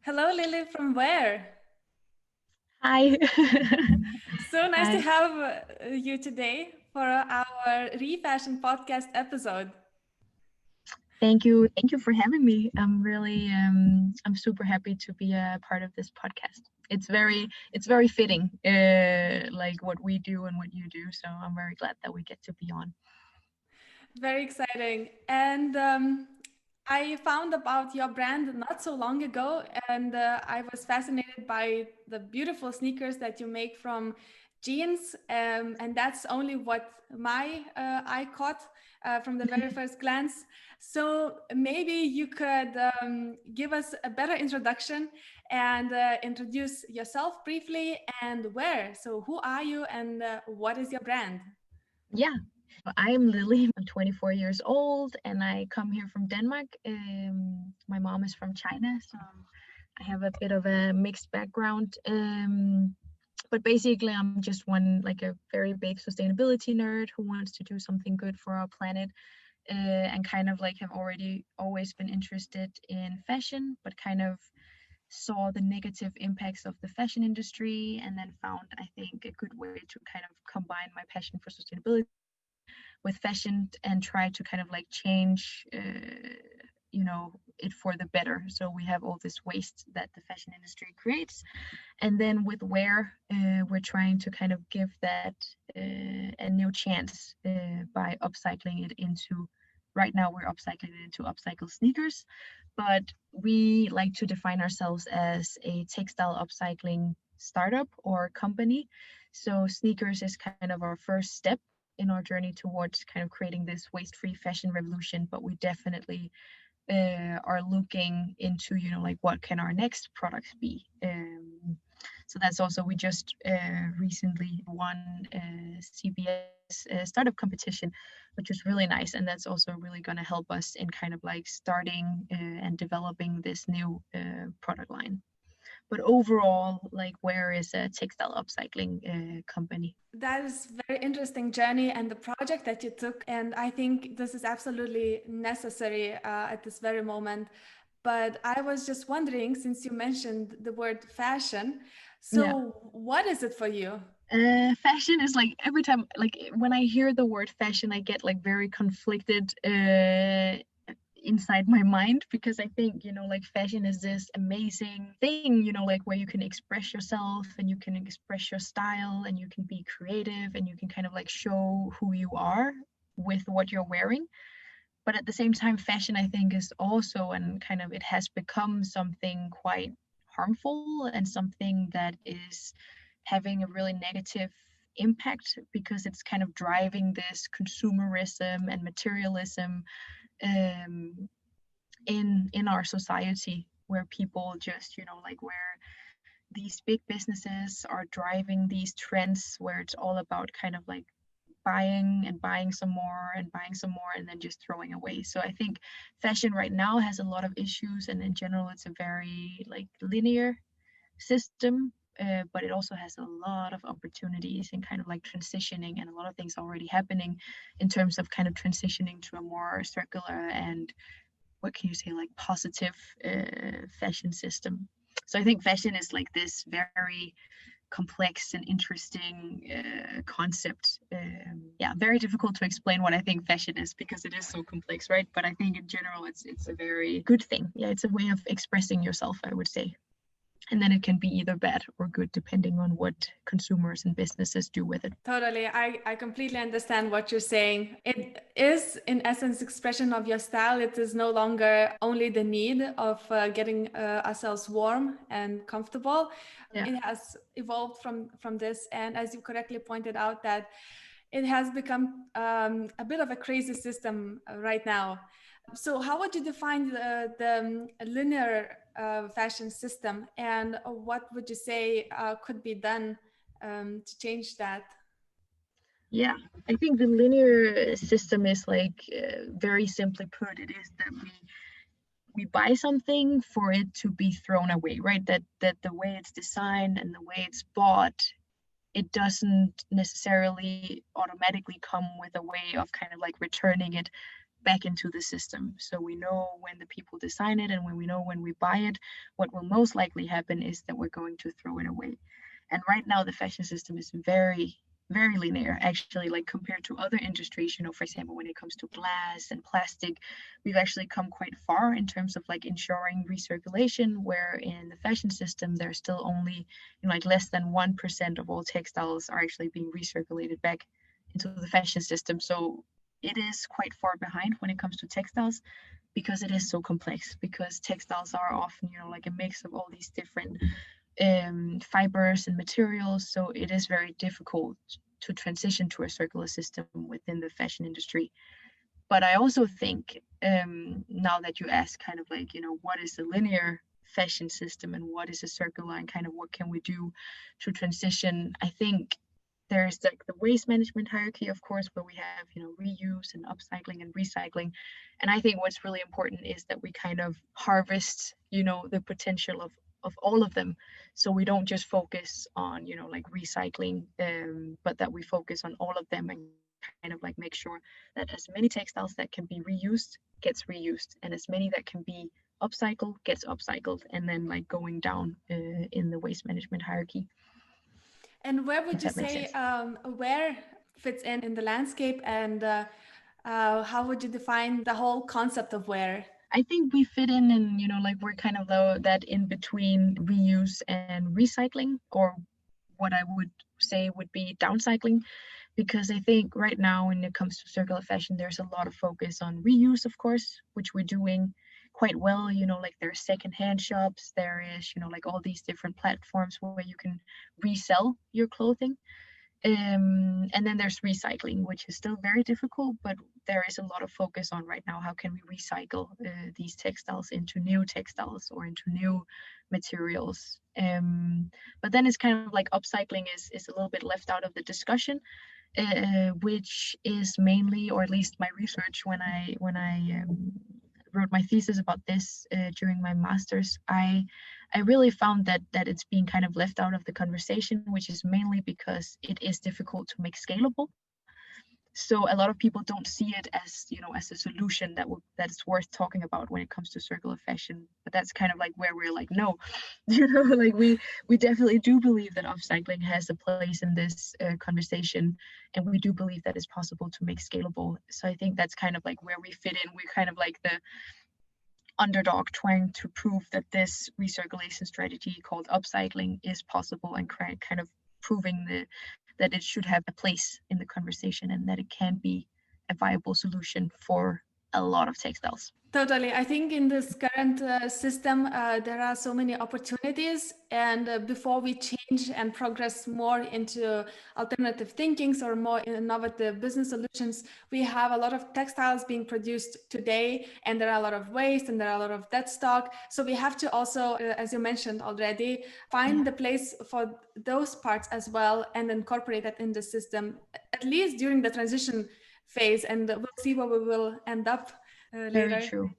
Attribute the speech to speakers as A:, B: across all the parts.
A: Hello, Lily from Wair.
B: Hi.
A: So nice to
B: Hi.
A: have you today for our Refashion podcast episode.
B: Thank you. Thank you for having me. I'm super happy to be a part of this podcast. It's very fitting, like what we do and what you do. So I'm very glad that we get to be on.
A: Very exciting. And I found about your brand not so long ago, and I was fascinated by the beautiful sneakers that you make from jeans. And that's only what my eye caught from the very first glance. So maybe you could give us a better introduction and introduce yourself briefly and where. So, who are you and what is your brand?
B: Yeah. I'm Lily. I'm 24 years old and I come here from Denmark. My mom is from China, so I have a bit of a mixed background. But basically I'm just one like a very big sustainability nerd who wants to do something good for our planet, and kind of like have already always been interested in fashion, but kind of saw the negative impacts of the fashion industry and then found, I think, a good way to kind of combine my passion for sustainability with fashion and try to kind of like change, it for the better. So we have all this waste that the fashion industry creates, and then with Wair, we're trying to kind of give that a new chance by upcycling it into. Right now, we're upcycling it into upcycled sneakers, but we like to define ourselves as a textile upcycling startup or company. So sneakers is kind of our first step in our journey towards kind of creating this waste-free fashion revolution. But we definitely are looking into, like what can our next products be. So that's also, we just recently won a CBS startup competition, which was really nice, and that's also really going to help us in kind of like starting and developing this new product line. But overall, like Wair is a textile upcycling company.
A: That is very interesting journey and the project that you took. And I think this is absolutely necessary at this very moment. But I was just wondering, since you mentioned the word fashion,
B: Yeah.
A: so what is it for you?
B: Fashion is like every time, like when I hear the word fashion, I get like very conflicted inside my mind, because I think, like fashion is this amazing thing, like where you can express yourself and you can express your style and you can be creative and you can kind of like show who you are with what you're wearing. But at the same time, fashion, I think, is also, and kind of it has become something quite harmful and something that is having a really negative impact, because it's kind of driving this consumerism and materialism um, in our society, where people just, like where these big businesses are driving these trends where it's all about kind of like buying and buying some more and buying some more and then just throwing away. So I think fashion right now has a lot of issues, and in general it's a very like linear system, but it also has a lot of opportunities and kind of like transitioning, and a lot of things already happening in terms of kind of transitioning to a more circular and, what can you say, like positive fashion system. So I think fashion is like this very complex and interesting concept. Yeah, very difficult to explain what I think fashion is, because it is so complex, right? But I think in general it's a very good thing. Yeah, it's a way of expressing yourself, I would say. And then it can be either bad or good depending on what consumers and businesses do with it.
A: Totally. I completely understand what you're saying. It is, in essence, expression of your style. It is no longer only the need of getting ourselves warm and comfortable.
B: Yeah.
A: It has evolved from this. And as you correctly pointed out, that it has become a bit of a crazy system right now. So how would you define the linear fashion system, and what would you say could be done to change that?
B: Yeah, I think the linear system is like, very simply put, it is that we buy something for it to be thrown away, right? That the way it's designed and the way it's bought, it doesn't necessarily automatically come with a way of kind of like returning it back into the system. So we know when the people design it, and when we know when we buy it, what will most likely happen is that we're going to throw it away. And right now, the fashion system is very linear, actually, like compared to other industries. For example, when it comes to glass and plastic, we've actually come quite far in terms of like ensuring recirculation, where in the fashion system, there's still only, like less than 1% of all textiles are actually being recirculated back into the fashion system. So it is quite far behind when it comes to textiles, because it is so complex, because textiles are often, like a mix of all these different fibers and materials. So it is very difficult to transition to a circular system within the fashion industry. But I also think, now that you ask kind of like, what is a linear fashion system and what is a circular, and kind of what can we do to transition, I think there's like the waste management hierarchy, of course, where we have, reuse and upcycling and recycling. And I think what's really important is that we kind of harvest, the potential of all of them. So we don't just focus on, like recycling, but that we focus on all of them, and kind of like make sure that as many textiles that can be reused gets reused, and as many that can be upcycled gets upcycled, and then like going down in the waste management hierarchy.
A: And where would
B: If
A: you
B: that makes
A: say
B: sense.
A: where fits in the landscape, and how would you define the whole concept of wear?
B: I think we fit in, and like we're kind of that in between reuse and recycling, or what I would say would be downcycling, because I think right now when it comes to circular fashion, there's a lot of focus on reuse, of course, which we're doing quite well. Like there's secondhand shops, there is, like all these different platforms where you can resell your clothing. And then there's recycling, which is still very difficult, but there is a lot of focus on right now, how can we recycle these textiles into new textiles or into new materials. But then it's kind of like upcycling is a little bit left out of the discussion, which is mainly, or at least my research when I wrote my thesis about this during my master's, I really found that it's being kind of left out of the conversation, which is mainly because it is difficult to make scalable. So a lot of people don't see it as, as a solution that is worth talking about when it comes to circular fashion. But that's kind of like where we're like, no, like we definitely do believe that upcycling has a place in this conversation, and we do believe that it's possible to make scalable. So I think that's kind of like where we fit in. We're kind of like the underdog trying to prove that this recirculation strategy called upcycling is possible, and kind of proving that it should have a place in the conversation, and that it can be a viable solution for a lot of textiles.
A: Totally. I think in this current system, there are so many opportunities. And before we change and progress more into alternative thinkings or more innovative business solutions, we have a lot of textiles being produced today, and there are a lot of waste, and there are a lot of dead stock. So we have to also, as you mentioned already, find the place for those parts as well and incorporate that in the system, at least during the transition phase. And we'll see where we will end up
B: Very
A: later.
B: true.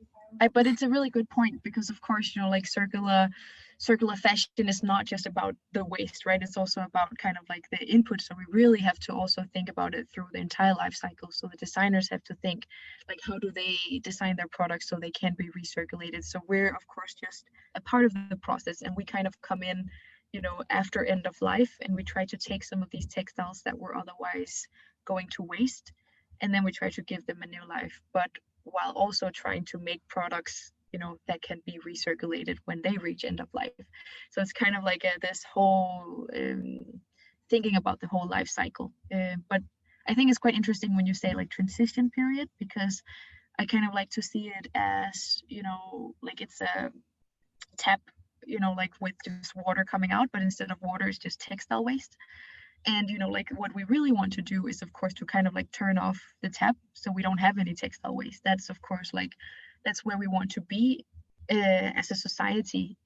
B: But it's a really good point, because of course, like circular fashion is not just about the waste, right? It's also about kind of like the input. So we really have to also think about it through the entire life cycle. So the designers have to think like, how do they design their products so they can be recirculated? So we're of course just a part of the process, and we kind of come in, after end of life, and we try to take some of these textiles that were otherwise going to waste, and then we try to give them a new life, but while also trying to make products, that can be recirculated when they reach end of life. So it's kind of like this whole thinking about the whole life cycle. But I think it's quite interesting when you say like transition period, because I kind of like to see it as, like it's a tap, like with just water coming out, but instead of water, it's just textile waste. And like what we really want to do is of course to kind of like turn off the tap, so we don't have any textile waste. That's of course like that's where we want to be as a society,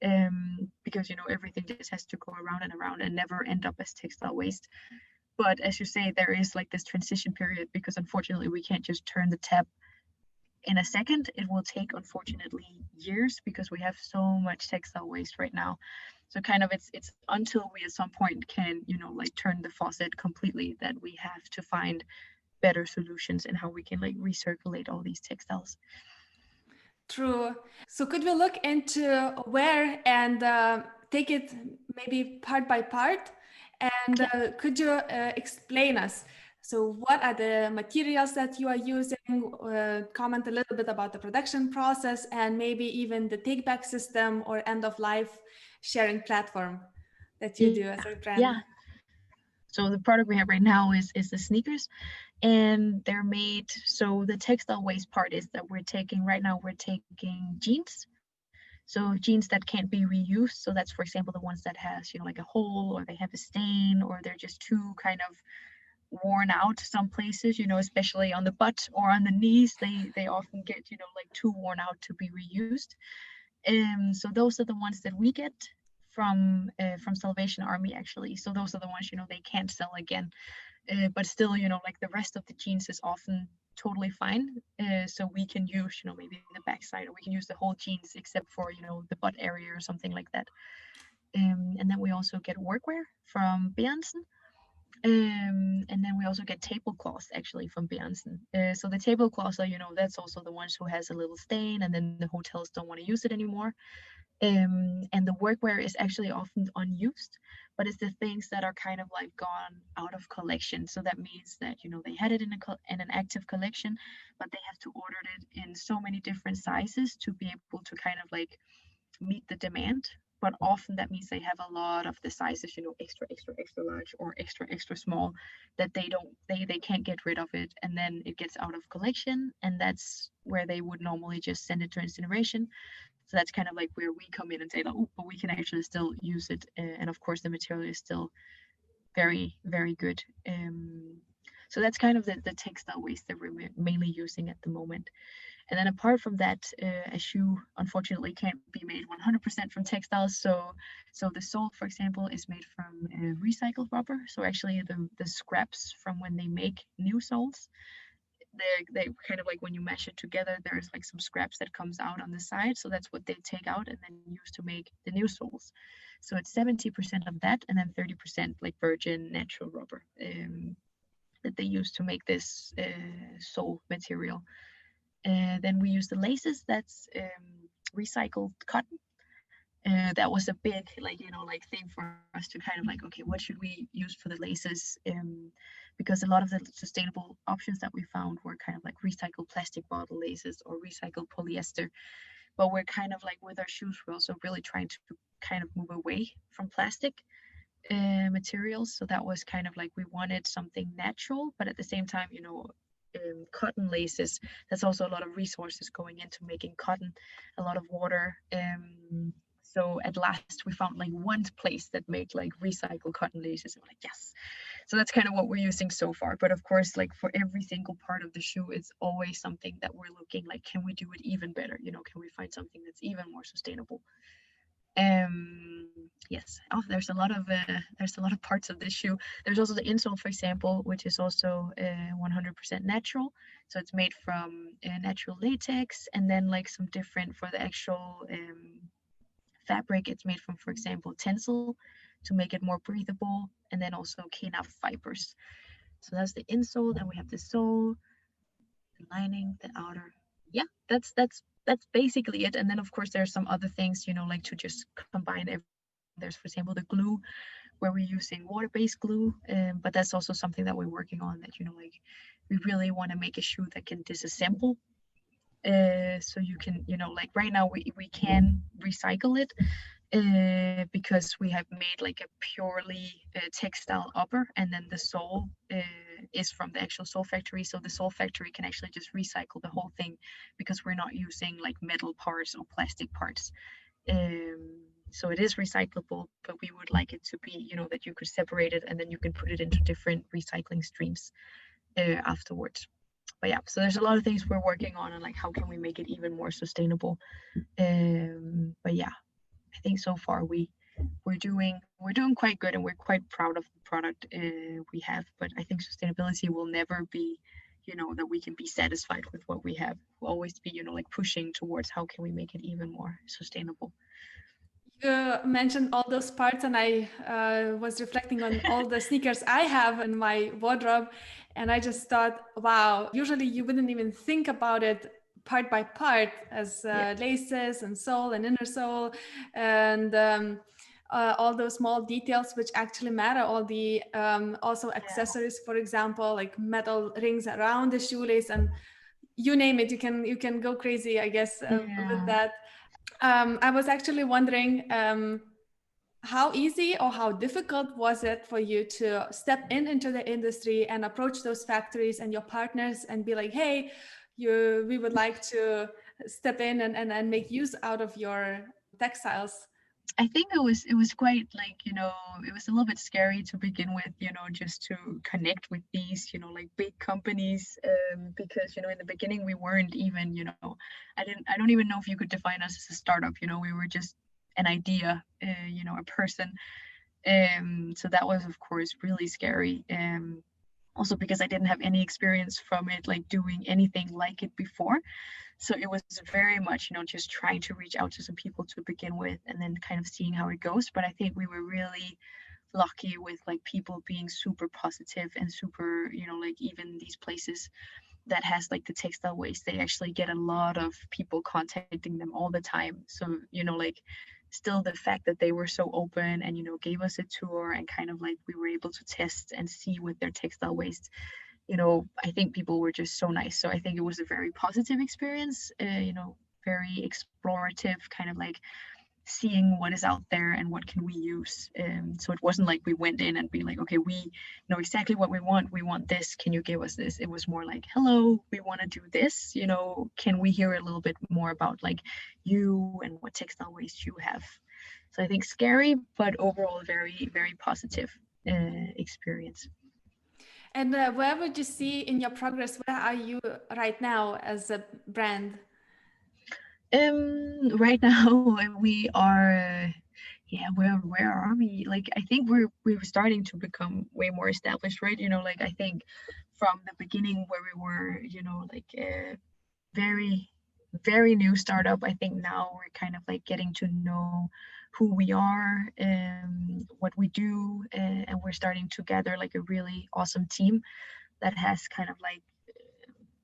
B: because everything just has to go around and around and never end up as textile waste. But as you say, there is like this transition period, because unfortunately we can't just turn the tap in a second. It will take, unfortunately, years, because we have so much textile waste right now. So kind of it's until we at some point can like turn the faucet completely, that we have to find better solutions and how we can like recirculate all these textiles.
A: True. So could we look into Wair and take it maybe part by part? And
B: Yeah.
A: could you explain us? So what are the materials that you are using? Comment a little bit about the production process and maybe even the take back system or end of life sharing platform that you do as a brand.
B: Yeah. So the product we have right now is the sneakers, and they're made. So the textile waste part is that we're taking right now. We're taking jeans. So jeans that can't be reused. So that's, for example, the ones that has, like a hole, or they have a stain, or they're just too kind of worn out some places, especially on the butt or on the knees. They often get, like too worn out to be reused. So those are the ones that we get from Salvation Army, actually. So those are the ones, they can't sell again. But still, like the rest of the jeans is often totally fine. So we can use, maybe the backside, or we can use the whole jeans except for, the butt area or something like that. And then we also get workwear from Berensen. And then we also get tablecloths actually from Berensen. So the tablecloths are, that's also the ones who has a little stain, and then the hotels don't want to use it anymore. And the workwear is actually often unused, but it's the things that are kind of like gone out of collection. So that means that they had it in an active collection, but they have to order it in so many different sizes to be able to kind of like meet the demand. But often that means they have a lot of the sizes, extra, extra, extra large or extra, extra small, that they can't get rid of it, and then it gets out of collection, and that's where they would normally just send it to incineration. So that's kind of like where we come in and say, oh, but we can actually still use it, and of course the material is still very, very good. So that's kind of the textile waste that we're mainly using at the moment. And then apart from that, a shoe unfortunately can't be made 100% from textiles. So the sole, for example, is made from recycled rubber. So actually the scraps from when they make new soles, they kind of like when you mash it together, there's like some scraps that comes out on the side. So that's what they take out and then use to make the new soles. So it's 70% of that, and then 30% like virgin natural rubber that they use to make this sole material. Then we use the laces. That's recycled cotton. That was a big like thing for us to kind of like, okay, what should we use for the laces? Because a lot of the sustainable options that we found were kind of like recycled plastic bottle laces or recycled polyester. But we're kind of like with our shoes, we're also really trying to kind of move away from plastic materials. So that was kind of like we wanted something natural, but at the same time, cotton laces, there's also a lot of resources going into making cotton, a lot of water. So at last we found like one place that made like recycled cotton laces, and we're like, yes. So that's kind of what we're using so far. But of course, like for every single part of the shoe, it's always something that we're looking like, can we do it even better? Can we find something that's even more sustainable? Yes. Oh, there's a lot of parts of this shoe. There's also the insole, for example, which is also 100% natural. So it's made from natural latex, and then like some different for the actual fabric. It's made from, for example, tencel to make it more breathable, and then also kenaf fibers. So that's the insole. Then we have the sole, the lining, the outer. Yeah, that's basically it. And then of course there's some other things, like to just combine everything. There's, for example, the glue, where we're using water-based glue, but that's also something that we're working on, that like we really want to make a shoe that can disassemble. So you can, like right now we can recycle it, because we have made like a purely textile upper, and then the sole is from the actual sole factory. So the sole factory can actually just recycle the whole thing, because we're not using like metal parts or plastic parts. So it is recyclable, but we would like it to be, that you could separate it and then you can put it into different recycling streams afterwards. But yeah, so there's a lot of things we're working on, and like how can we make it even more sustainable. But yeah, I think so far we're doing quite good, and we're quite proud of the product we have. But I think sustainability will never be, that we can be satisfied with what we have. We'll always be, like pushing towards how can we make it even more sustainable.
A: You mentioned all those parts, and I was reflecting on all the sneakers I have in my wardrobe. And I just thought, wow, usually you wouldn't even think about it part by part as laces and sole and inner sole and all those small details which actually matter, all the also accessories, for example, like metal rings around the shoelace, and you name it, you can go crazy, I guess, with that. I was actually wondering, how easy or how difficult was it for you to step into the industry and approach those factories and your partners and be like, hey, we would like to step in and make use out of your textiles?
B: I think it was quite like, you know, it was a little bit scary to begin with, you know, just to connect with these, you know, like big companies, because, you know, in the beginning we weren't even, you know, I don't even know if you could define us as a startup, you know, we were just an idea, you know, a person. So that was of course really scary. Also because I didn't have any experience from it, like doing anything like it before. So it was very much, you know, just trying to reach out to some people to begin with and then kind of seeing how it goes. But I think we were really lucky with like people being super positive and super, you know, like even these places that has like the textile waste, they actually get a lot of people contacting them all the time. So, you know, like still the fact that they were so open and, you know, gave us a tour and kind of like we were able to test and see with their textile waste, you know, I think people were just so nice. So I think it was a very positive experience, you know, very explorative, kind of like seeing what is out there and what can we use. So it wasn't like we went in and be like, okay, we know exactly what we want. We want this. Can you give us this? It was more like, hello, we want to do this. You know, can we hear a little bit more about like you and what textile waste you have? So I think scary, but overall very, very positive experience.
A: And where would you see in your progress, where are you right now as a brand?
B: Right now we are, yeah, where are we? Like I think we're starting to become way more established, right? You know, like I think from the beginning where we were, you know, like a very very new startup. I think now we're kind of like getting to know who we are and what we do, and we're starting to gather like a really awesome team that has kind of like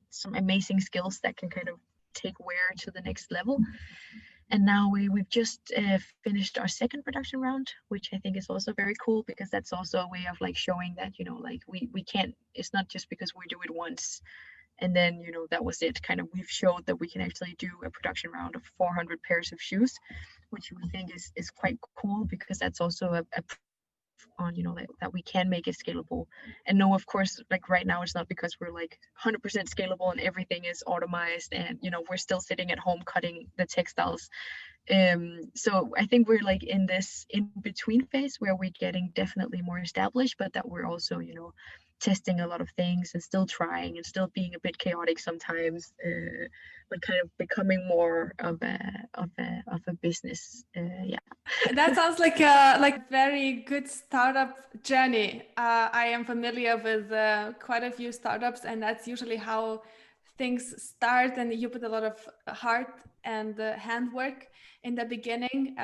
B: some amazing skills that can kind of take Wair to the next level. And now we've just finished our second production round, which I think is also very cool because that's also a way of like showing that, you know, like we can't, it's not just because we do it once and then, you know, that was it. Kind of we've showed that we can actually do a production round of 400 pairs of shoes, which we think is quite cool because that's also a proof on, you know, that we can make it scalable. And no, of course, like right now it's not because we're like 100% scalable and everything is automized and, you know, we're still sitting at home cutting the textiles. So I think we're like in this in between phase where we're getting definitely more established, but that we're also, you know, testing a lot of things and still trying and still being a bit chaotic sometimes, but kind of becoming more of a business. Yeah.
A: That sounds like very good startup journey. I am familiar with quite a few startups, and that's usually how things start. And you put a lot of heart and handwork in the beginning,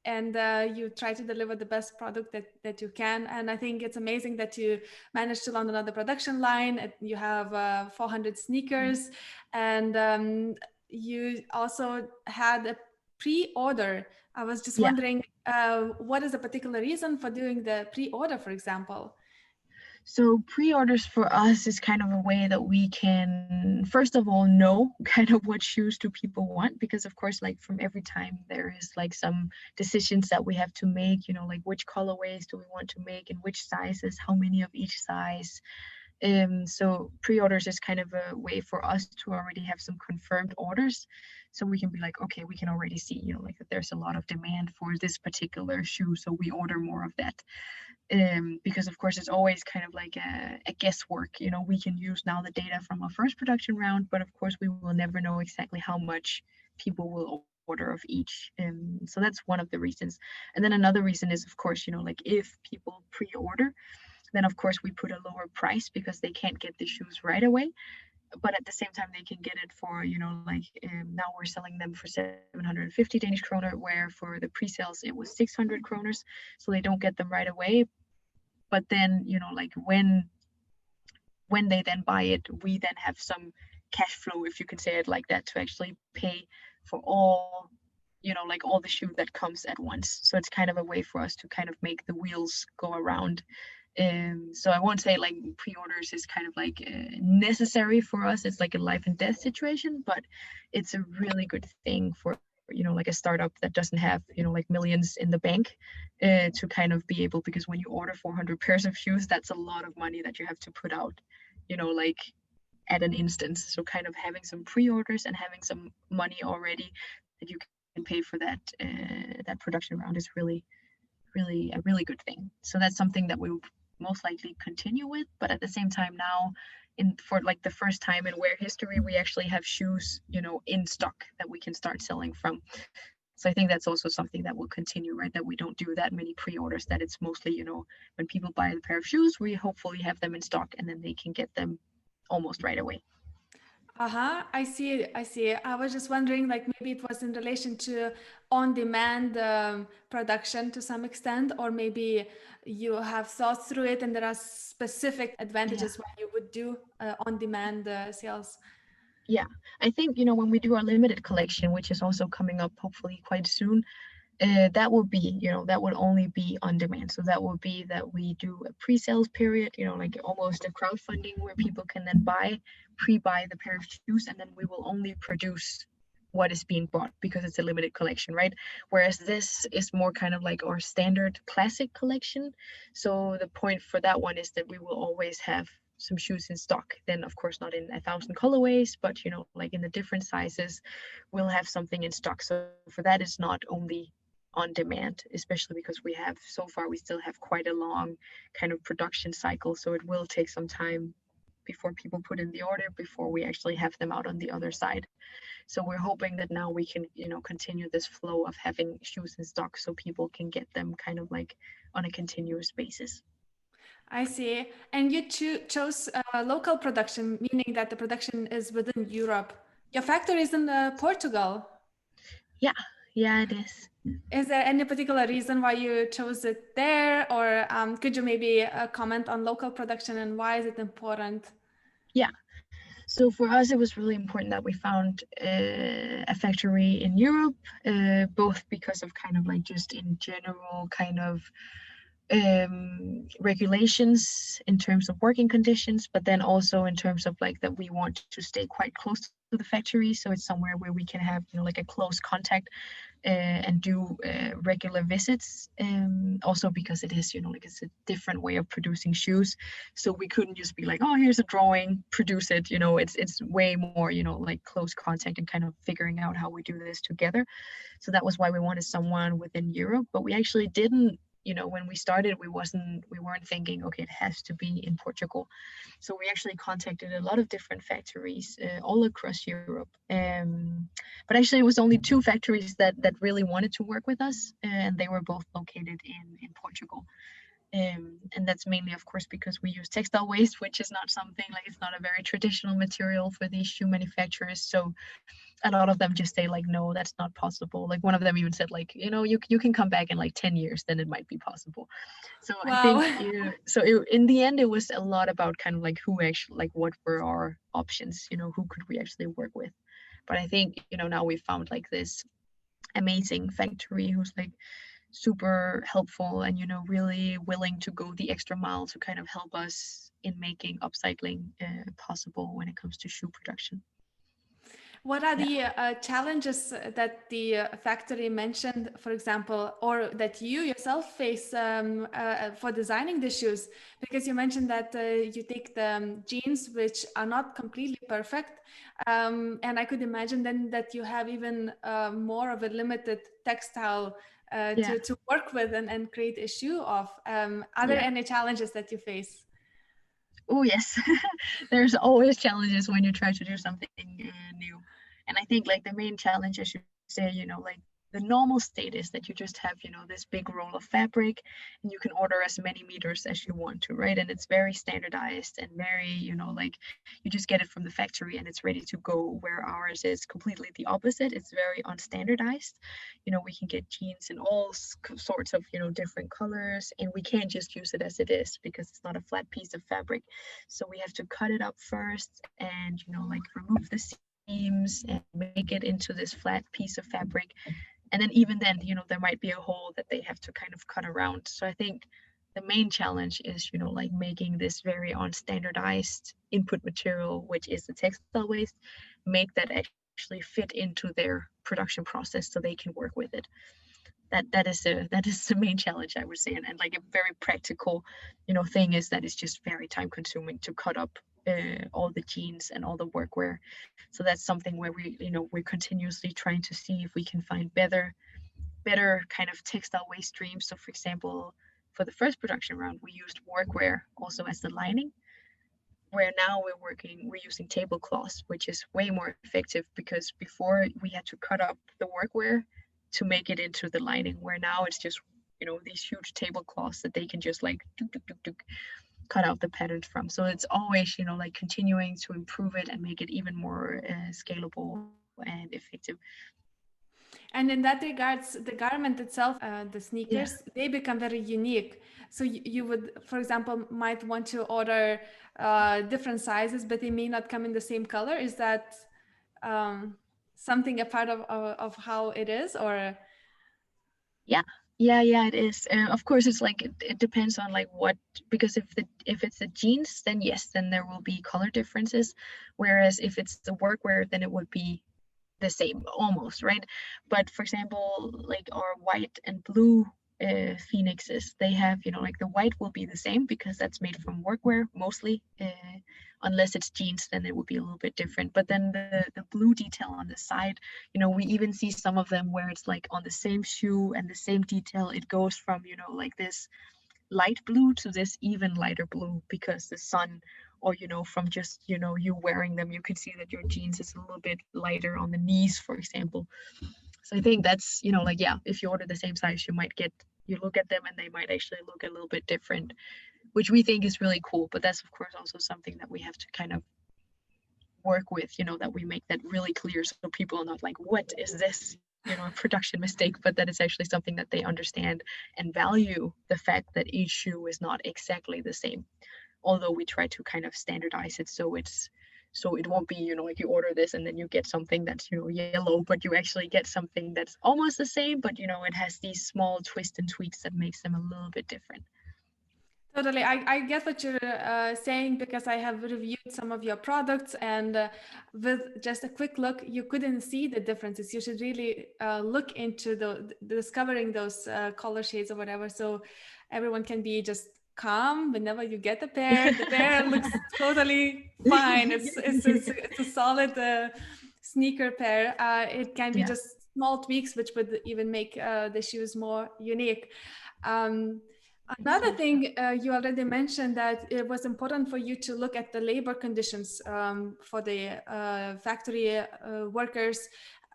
A: and you try to deliver the best product that you can. And I think it's amazing that you managed to land another production line. You have 400 sneakers, and you also had a pre-order. I was just
B: Yeah.
A: wondering, what is a particular reason for doing the pre-order, for example?
B: So pre-orders for us is kind of a way that we can, first of all, know kind of what shoes do people want, because of course, like from every time there is like some decisions that we have to make, you know, like which colorways do we want to make and which sizes, how many of each size. So pre-orders is kind of a way for us to already have some confirmed orders. So we can be like, okay, we can already see, you know, like that there's a lot of demand for this particular shoe. So we order more of that. Because of course it's always kind of like a guesswork. You know, we can use now the data from our first production round, but of course we will never know exactly how much people will order of each. So that's one of the reasons. And then another reason is, of course, you know, like if people pre-order, then of course we put a lower price because they can't get the shoes right away, but at the same time they can get it for, you know, like now we're selling them for 750 Danish kroner, where for the pre-sales it was 600 kroners, so they don't get them right away. But then, you know, like when when they then buy it, we then have some cash flow, if you can say it like that, to actually pay for all, like all the shoe that comes at once. So it's kind of a way for us to kind of make the wheels go around. So I won't say like pre-orders is kind of like necessary for us. It's like a life and death situation, but it's a really good thing for like a startup that doesn't have like millions in the bank, to kind of be able, because when you order 400 pairs of shoes, that's a lot of money that you have to put out, like at an instance. So kind of having some pre-orders and having some money already that you can pay for that production round is really a really good thing. So that's something that we will most likely continue with. But at the same time now, for like the first time in Wair history, we actually have shoes, in stock that we can start selling from. So I think that's also something that will continue, right? That we don't do that many pre-orders, that it's mostly, when people buy a pair of shoes, we hopefully have them in stock and then they can get them almost right away.
A: Uh-huh. I see. I see. I was just wondering, like maybe it was in relation to on-demand production to some extent, or maybe you have thought through it and there are specific
B: Yeah.
A: advantages why you would do on-demand sales.
B: Yeah. I think, when we do our limited collection, which is also coming up hopefully quite soon, that will be, that would only be on demand. So that will be that we do a pre-sales period, like almost a crowdfunding where people can then pre-buy the pair of shoes, and then we will only produce what is being bought because it's a limited collection, right? Whereas this is more kind of like our standard classic collection. So the point for that one is that we will always have some shoes in stock. Then of course not in 1,000 colorways, but like in the different sizes, we'll have something in stock. So for that, it's not only on demand, especially because so far we still have quite a long kind of production cycle. So it will take some time before people put in the order, before we actually have them out on the other side. So we're hoping that now we can, continue this flow of having shoes in stock so people can get them kind of like on a continuous basis.
A: I see. And you chose local production, meaning that the production is within Europe. Your factory is in Portugal.
B: Yeah, yeah, it is.
A: Is there any particular reason why you chose it there, or could you maybe comment on local production and why is it important?
B: Yeah. So for us, it was really important that we found a factory in Europe, both because of kind of like just in general kind of regulations in terms of working conditions, but then also in terms of like that we want to stay quite close to the factory. So it's somewhere where we can have, like a close contact and do regular visits. Also because it is, like it's a different way of producing shoes. So we couldn't just be like, oh, here's a drawing, produce it. It's way more, like close contact and kind of figuring out how we do this together. So that was why we wanted someone within Europe, but we actually didn't, when we started, we weren't thinking, okay, it has to be in Portugal. So we actually contacted a lot of different factories all across Europe. But actually it was only two factories that really wanted to work with us, and they were both located in Portugal. And that's mainly, of course, because we use textile waste, which is not something like, it's not a very traditional material for these shoe manufacturers. So a lot of them just say like, no, that's not possible. Like one of them even said like, you can come back in like 10 years, then it might be possible. So I
A: Wow.
B: think in the end, it was a lot about kind of like who actually, like what were our options, who could we actually work with. But I think, now we found like this amazing factory who's like super helpful and, really willing to go the extra mile to kind of help us in making upcycling possible when it comes to shoe production.
A: What are
B: Yeah.
A: the challenges that the factory mentioned, for example, or that you yourself face for designing the shoes? Because you mentioned that you take the jeans, which are not completely perfect. And I could imagine then that you have even more of a limited textile
B: Yeah.
A: to work with and create a shoe of. Are there
B: Yeah.
A: any challenges that you face?
B: Oh, yes. There's always challenges when you try to do something new. And I think like the main challenge, I should say, like the normal state is that you just have, you know, this big roll of fabric and you can order as many meters as you want to, right? And it's very standardized and very, you know, like you just get it from the factory and it's ready to go, where ours is completely the opposite. It's very unstandardized. You know, we can get jeans in all sorts of, you know, different colors, and we can't just use it as it is because it's not a flat piece of fabric. So we have to cut it up first and, you know, like remove the seams and make it into this flat piece of fabric. And then even then, you know, there might be a hole that they have to kind of cut around. So I think the main challenge is, you know, like making this very unstandardized input material, which is the textile waste, make that actually fit into their production process so they can work with it. That is the main challenge, I would say. And like a very practical, you know, thing is that it's just very time consuming to cut up all the jeans and all the workwear. So that's something where we, you know, we're continuously trying to see if we can find better kind of textile waste streams. So for example, for the first production round, we used workwear also as the lining, where now we're using tablecloths, which is way more effective, because before we had to cut up the workwear to make it into the lining, where now it's just, you know, these huge tablecloths that they can just like cut out the patterns from. So it's always, you know, like continuing to improve it and make it even more scalable and effective.
A: And in that regards, the garment itself, the
B: Yeah.
A: sneakers, they become very unique. So you would, for example, might want to order different sizes, but they may not come in the same color. Is that um, something a part of how it is, or?
B: Yeah, yeah, it is. Of course, it's like it depends on like what, because if it's the jeans, then yes, then there will be color differences. Whereas if it's the workwear, then it would be the same almost, right? But for example, like our white and blue phoenixes, they have, you know, like the white will be the same because that's made from workwear mostly. Unless it's jeans, then it would be a little bit different. But then the blue detail on the side, you know, we even see some of them where it's like on the same shoe and the same detail, it goes from, you know, like this light blue to this even lighter blue because the sun, or, you know, from just, you know, you wearing them, you can see that your jeans is a little bit lighter on the knees, for example. So I think that's, you know, like, yeah, if you order the same size, you look at them and they might actually look a little bit different, which we think is really cool. But that's of course also something that we have to kind of work with, you know, that we make that really clear so people are not like, what is this, you know, a production mistake, but that it's actually something that they understand and value the fact that each shoe is not exactly the same, although we try to kind of standardize it so it won't be, you know, like you order this and then you get something that's, you know, yellow, but you actually get something that's almost the same, but, you know, it has these small twists and tweaks that makes them a little bit different.
A: Totally. I get what you're saying because I have reviewed some of your products, and with just a quick look, you couldn't see the differences. You should really look into discovering those color shades or whatever, so everyone can be just calm whenever you get the pair. The pair looks totally fine. It's a solid sneaker pair. It can be
B: Yeah.
A: just small tweaks which would even make the shoes more unique. Um, Another thing, you already mentioned that it was important for you to look at the labor conditions for the factory workers.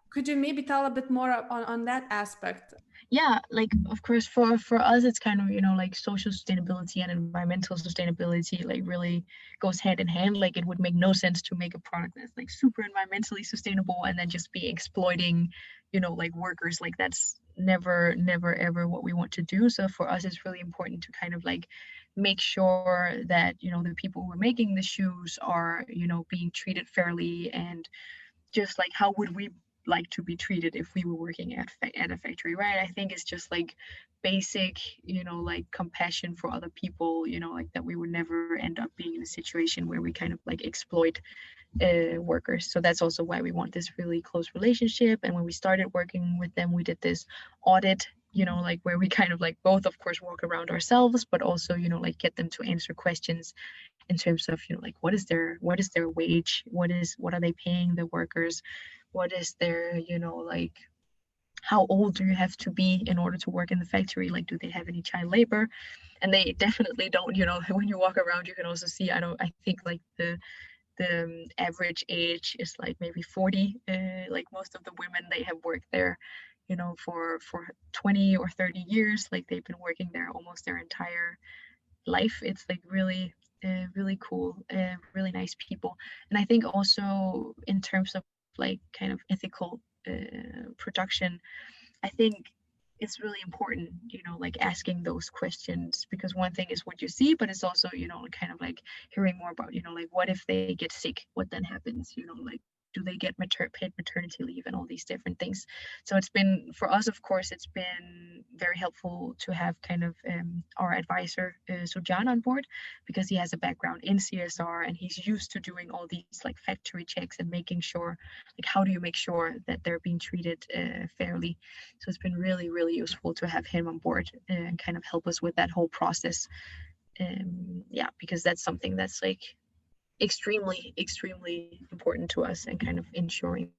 A: Could you maybe tell a bit more on that aspect?
B: Yeah, like of course for us it's kind of, you know, like social sustainability and environmental sustainability like really goes hand in hand. Like it would make no sense to make a product that's like super environmentally sustainable and then just be exploiting, you know, like workers. Like that's never ever what we want to do. So for us it's really important to kind of like make sure that, you know, the people who are making the shoes are, you know, being treated fairly, and just like how would we like to be treated if we were working at a factory, right? I think it's just like basic, you know, like compassion for other people, you know, like that we would never end up being in a situation where we kind of like exploit workers. So that's also why we want this really close relationship. And when we started working with them, we did this audit, you know, like where we kind of like both of course walk around ourselves, but also, you know, like get them to answer questions in terms of, you know, like what is their wage, what are they paying the workers, what is their, you know, like how old do you have to be in order to work in the factory, like do they have any child labor. And they definitely don't, you know. When you walk around you can also see, I think like the average age is like maybe 40. Like most of the women, they have worked there for 20 or 30 years. Like they've been working there almost their entire life. It's like really cool, really nice people. And I think also in terms of like kind of ethical production, I think it's really important, like asking those questions, because one thing is what you see, but it's also, kind of like hearing more about, like what if they get sick? What then happens? Like do they get paid maternity leave and all these different things? So it's been, for us, of course, it's been very helpful to have kind of our advisor, Sujan, on board, because he has a background in CSR and he's used to doing all these like factory checks and making sure, like how do you make sure that they're being treated fairly. So it's been really, really useful to have him on board and kind of help us with that whole process. Yeah, because that's something that's like extremely, extremely important to us and kind of ensuring.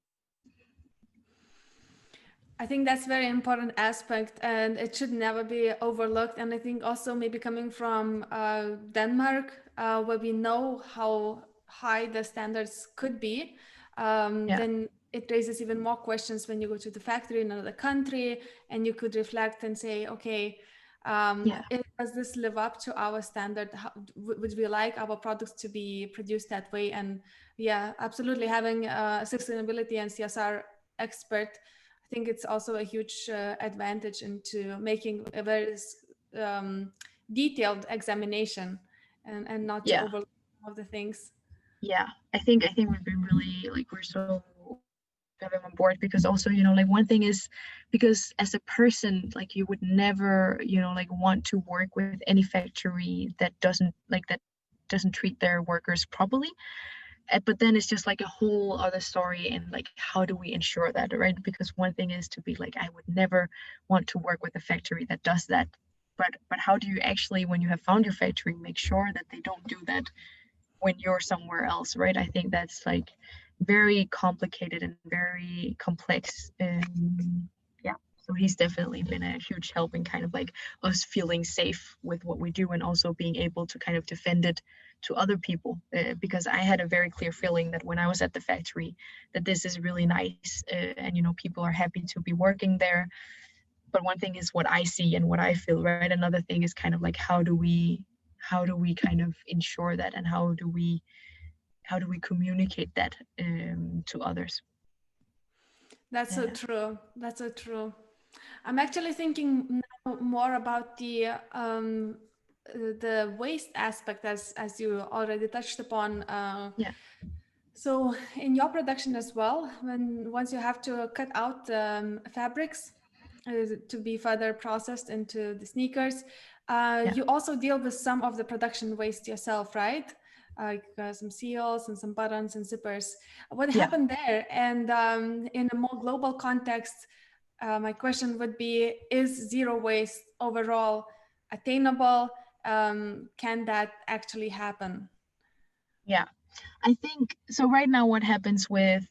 A: I think that's a very important aspect, and it should never be overlooked. And I think also maybe coming from Denmark, where we know how high the standards could be, then it raises even more questions when you go to the factory in another country, and you could reflect and say, okay, does this live up to our standard? Would we like our products to be produced that way? And yeah, absolutely, having a sustainability and CSR expert, I think it's also a huge advantage into making a very detailed examination and not to overlook all the things.
B: Yeah, I think we've been really, like, we're so have him on board, because also, like, one thing is, because as a person, like, you would never, like, want to work with any factory that doesn't treat their workers properly. But then it's just like a whole other story, and like, how do we ensure that, right? Because one thing is to be like, I would never want to work with a factory that does that, but how do you actually, when you have found your factory, make sure that they don't do that when you're somewhere else, right? I think that's like very complicated and very complex. Yeah, so he's definitely been a huge help in kind of like us feeling safe with what we do, and also being able to kind of defend it to other people, because I had a very clear feeling that when I was at the factory, that this is really nice, and people are happy to be working there. But one thing is what I see and what I feel, right? Another thing is kind of like, how do we kind of ensure that, and how do we communicate that to others?
A: That's so true. That's so true. I'm actually thinking now more about the waste aspect, as you already touched upon. So in your production as well, once you have to cut out fabrics to be further processed into the sneakers, you also deal with some of the production waste yourself, right? Like some seals and some buttons and zippers. What happened there? And in a more global context, my question would be, is zero waste overall attainable? Can that actually happen?
B: Yeah, I think so. Right now, what happens with,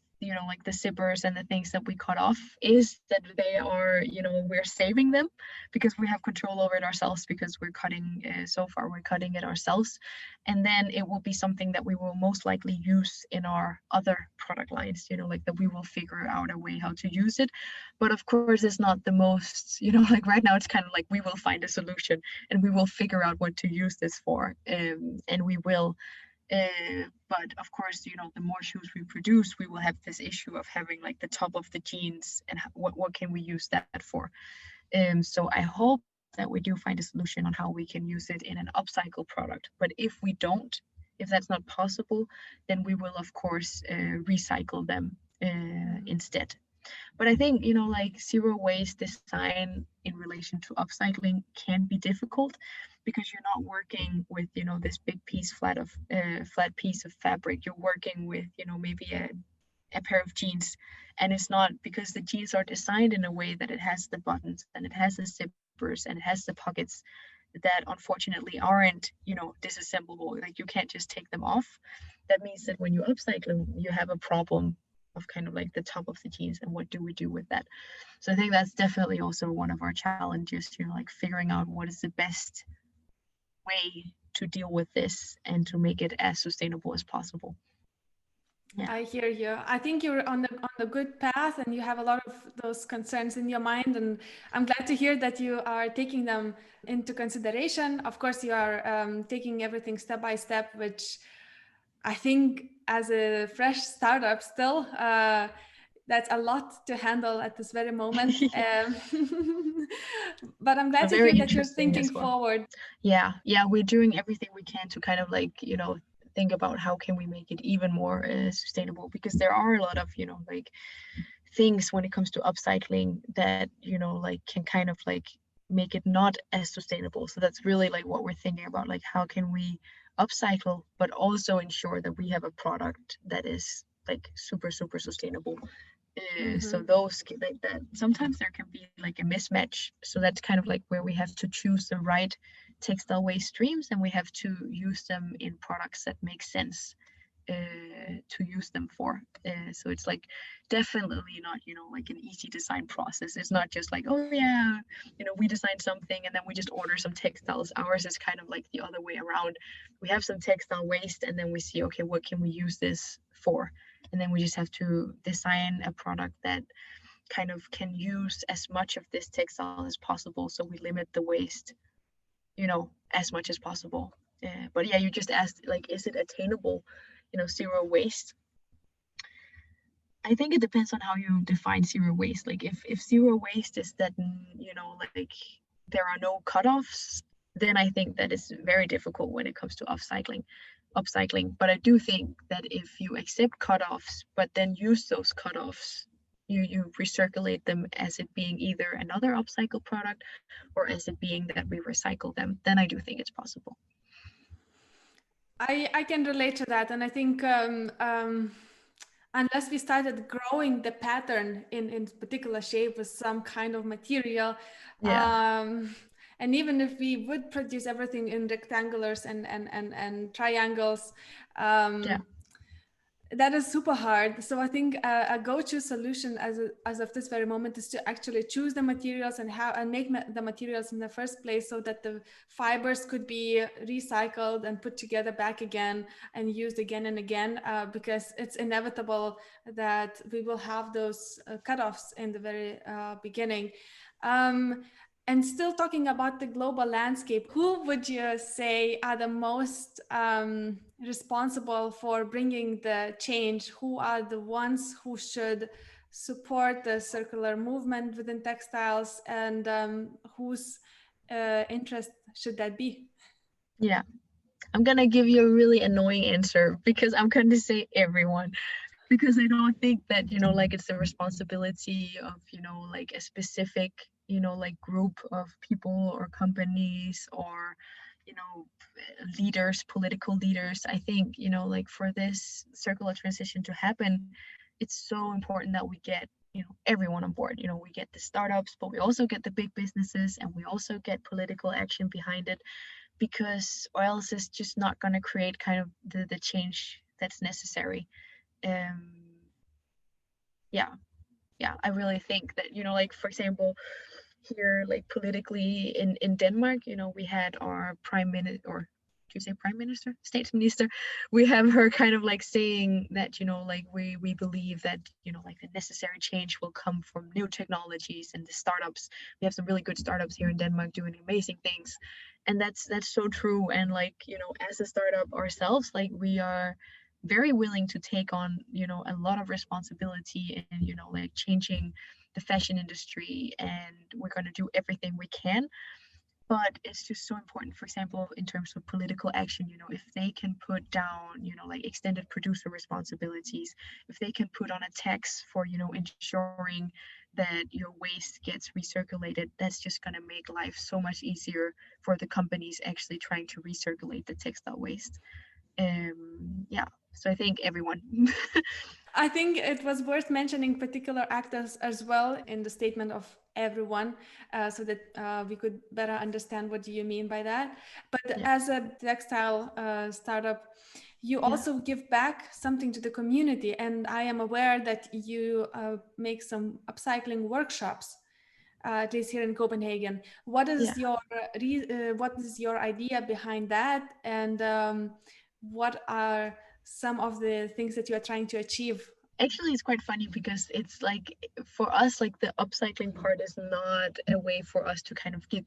B: like the zippers and the things that we cut off, is that they are, we're saving them because we have control over it ourselves, because we're cutting, so far we're cutting it ourselves. And then it will be something that we will most likely use in our other product lines, like that we will figure out a way how to use it. But of course, it's not the most, like right now, it's kind of like we will find a solution and we will figure out what to use this for. And we will. But of course, the more shoes we produce, we will have this issue of having like the top of the jeans, and what can we use that for. So I hope that we do find a solution on how we can use it in an upcycle product. But if we don't, if that's not possible, then we will of course recycle them instead. But I think, like zero waste design in relation to upcycling can be difficult, because you're not working with, this big piece flat piece of fabric. You're working with, maybe a pair of jeans, and it's not, because the jeans are designed in a way that it has the buttons and it has the zippers and it has the pockets that unfortunately aren't, disassemblable. Like, you can't just take them off. That means that when you upcycle, you have a problem of kind of like the top of the jeans, and what do we do with that. So I think that's definitely also one of our challenges, like figuring out what is the best way to deal with this and to make it as sustainable as possible. Yeah.
A: I hear you. I think you're on the good path, and you have a lot of those concerns in your mind. And I'm glad to hear that you are taking them into consideration. Of course, you are taking everything step by step, which I think as a fresh startup still, that's a lot to handle at this very moment. But I'm glad
B: But
A: to
B: very
A: hear that you're
B: interesting
A: thinking
B: as well.
A: forward.
B: Yeah, yeah, we're doing everything we can to kind of like, you know, think about how can we make it even more sustainable, because there are a lot of, you know, like things when it comes to upcycling that, you know, like can kind of like make it not as sustainable. So that's really like what we're thinking about, like how can we upcycle but also ensure that we have a product that is like super super sustainable. So
A: Mhm.
B: those like that sometimes there can be like a mismatch, so that's kind of like where we have to choose the right textile waste streams, and we have to use them in products that make sense to use them for. So it's like definitely not, you know, like an easy design process. It's not just like, oh yeah, you know, we designed something and then we just order some textiles. Ours is kind of like the other way around. We have some textile waste and then we see, okay, what can we use this for? And then we just have to design a product that kind of can use as much of this textile as possible, so we limit the waste, you know, as much as possible. But yeah, you just asked like, is it attainable, you know, zero waste? I think it depends on how you define zero waste. Like if zero waste is that, you know, like there are no cutoffs, then I think that is very difficult when it comes to upcycling. But I do think that if you accept cutoffs but then use those cutoffs, you recirculate them as it being either another upcycle product or as it being that we recycle them, then I do think it's possible.
A: I can relate to that, and I think unless we started growing the pattern in particular shape with some kind of material,
B: Yeah.
A: um, and even if we would produce everything in rectangulars and triangles,
B: Yeah.
A: um, that is super hard. So I think a go-to solution as of this very moment is to actually choose the materials and how and make the materials in the first place, so that the fibers could be recycled and put together back again and used again and again, because it's inevitable that we will have those cutoffs in the very beginning. Um, and still talking about the global landscape, who would you say are the most responsible for bringing the change? Who are the ones who should support the circular movement within textiles, and whose interest should that be?
B: Yeah. I'm gonna give you a really annoying answer because I'm going to say everyone, because I don't think that, you know, like it's the responsibility of, you know, like a specific, you know, like group of people or companies or, you know, leaders, political leaders. I think, you know, like for this circular transition to happen, it's so important that we get, you know, everyone on board. You know, we get the startups, but we also get the big businesses and we also get political action behind it, because or else it's just not going to create kind of the change that's necessary. um yeah, yeah, I really think that, you know, like for example, here, like politically in Denmark, you know, we had our prime minister, or do you say prime minister, state minister, we have her kind of like saying that, you know, like we believe that, you know, like the necessary change will come from new technologies and the startups. We have some really good startups here in Denmark doing amazing things, and that's so true. And like, you know, as a startup ourselves, like we are very willing to take on, you know, a lot of responsibility and, you know, like changing the fashion industry, and we're going to do everything we can. But it's just so important, for example, in terms of political action, you know, if they can put down, you know, like extended producer responsibilities, if they can put on a tax for, you know, ensuring that your waste gets recirculated, that's just going to make life so much easier for the companies actually trying to recirculate the textile waste. Yeah, so I think everyone.
A: I think it was worth mentioning particular actors as well in the statement of everyone, so that we could better understand what do you mean by that. But
B: Yeah,
A: as a textile startup, you
B: yeah,
A: also give back something to the community, and I am aware that you make some upcycling workshops, at least here in Copenhagen. What
B: yeah.
A: is your what is your idea behind that, and what are some of the things that you are trying to achieve?
B: Actually, it's quite funny because it's like for us, like the upcycling part is not a way for us to kind of give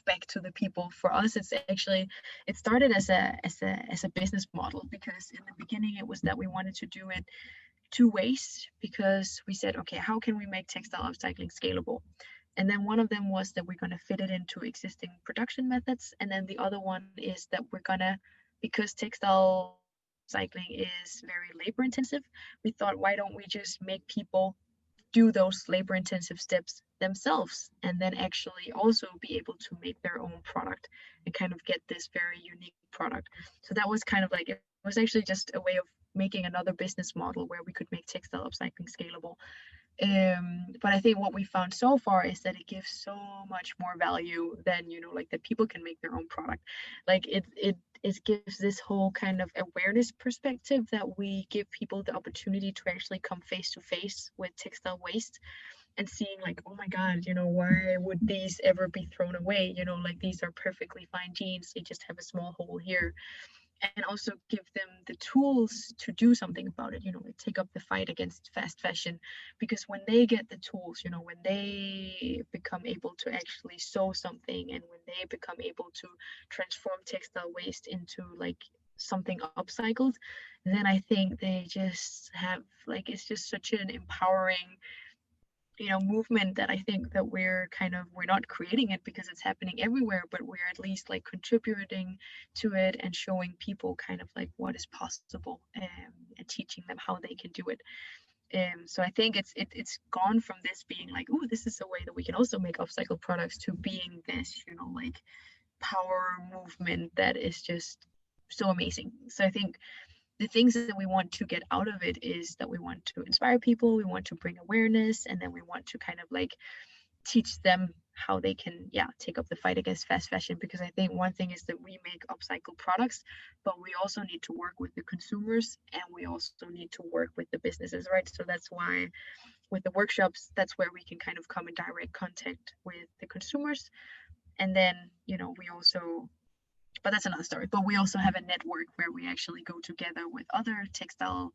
B: back to the people. For us, it's actually it started as a business model, because in the beginning it was that we wanted to do it two ways, because we said, okay, how can we make textile upcycling scalable? And then one of them was that we're going to fit it into existing production methods. And then the other one is that we're going to, because textile upcycling is very labor intensive, we thought, why don't we just make people do those labor intensive steps themselves, and then actually also be able to make their own product and kind of get this very unique product. So that was kind of like, it was actually just a way of making another business model where we could make textile upcycling scalable. But I think what we found so far is that it gives so much more value than, like that people can make their own product. Like it gives this whole kind of awareness perspective that we give people the opportunity to actually come face to face with textile waste and seeing like, oh my god, why would these ever be thrown away? Like these are perfectly fine jeans, they just have a small hole here. And also give them the tools to do something about it, like take up the fight against fast fashion. Because when they get the tools, when they become able to actually sew something, and when they become able to transform textile waste into like something upcycled, then I think they just have like, it's just such an empowering movement, that I think that we're not creating it because it's happening everywhere, but we're at least like contributing to it and showing people kind of like what is possible, and teaching them how they can do it. So I think it's gone from this being like, oh, this is a way that we can also make upcycled products, to being this like power movement that is just so amazing. So I think the things that we want to get out of it is that we want to inspire people, we want to bring awareness, and then we want to kind of like teach them how they can take up the fight against fast fashion. Because I think one thing is that we make upcycled products, but we also need to work with the consumers, and we also need to work with the businesses, right? So that's why with the workshops, that's where we can kind of come in direct contact with the consumers. And then we also, but that's another story. But we also have a network where we actually go together with other textile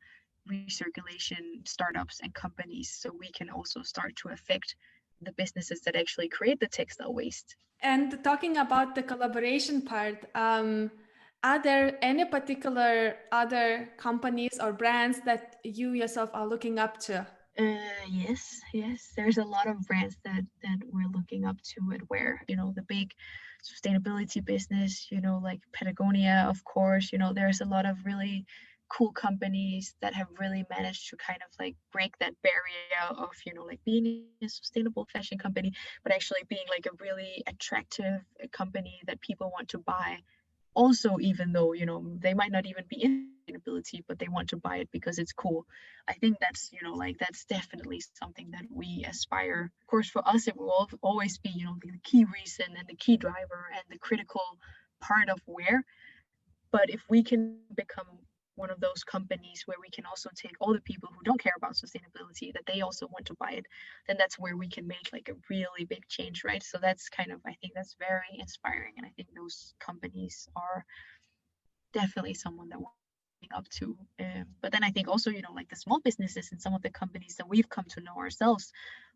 B: recirculation startups and companies, so we can also start to affect the businesses that actually create the textile waste.
A: And talking about the collaboration part, are there any particular other companies or brands that you yourself are looking up to?
B: Yes. There's a lot of brands that we're looking up to at Wair. The big sustainability business. Like Patagonia, of course. There's a lot of really cool companies that have really managed to kind of like break that barrier of like being a sustainable fashion company, but actually being like a really attractive company that people want to buy. Also, even though they might not even be in sustainability, but they want to buy it because it's cool. I think that's like that's definitely something that we aspire. Of course, for us it will always be the key reason and the key driver and the critical part of Wair. But if we can become one of those companies where we can also take all the people who don't care about sustainability, that they also want to buy it, then that's where we can make like a really big change, right? So that's kind of, I think that's very inspiring, and I think those companies are definitely someone that we're looking up to. But then I think also like the small businesses and some of the companies that we've come to know ourselves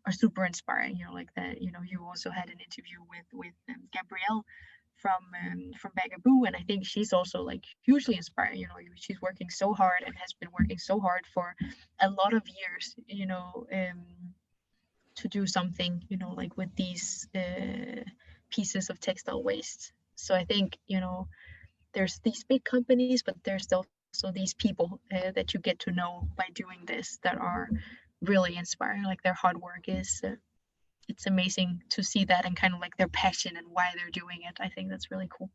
B: are super inspiring. Like that. You also had an interview with Gabrielle from Bagaboo, and I think she's also like hugely inspiring. She's working so hard and has been working so hard for a lot of years. To do something like with these pieces of textile waste. So I think there's these big companies, but there's also these people that you get to know by doing this, that are really inspiring. Like their hard work is it's amazing to see that, and kind of like their passion and why they're doing it. I think that's really cool.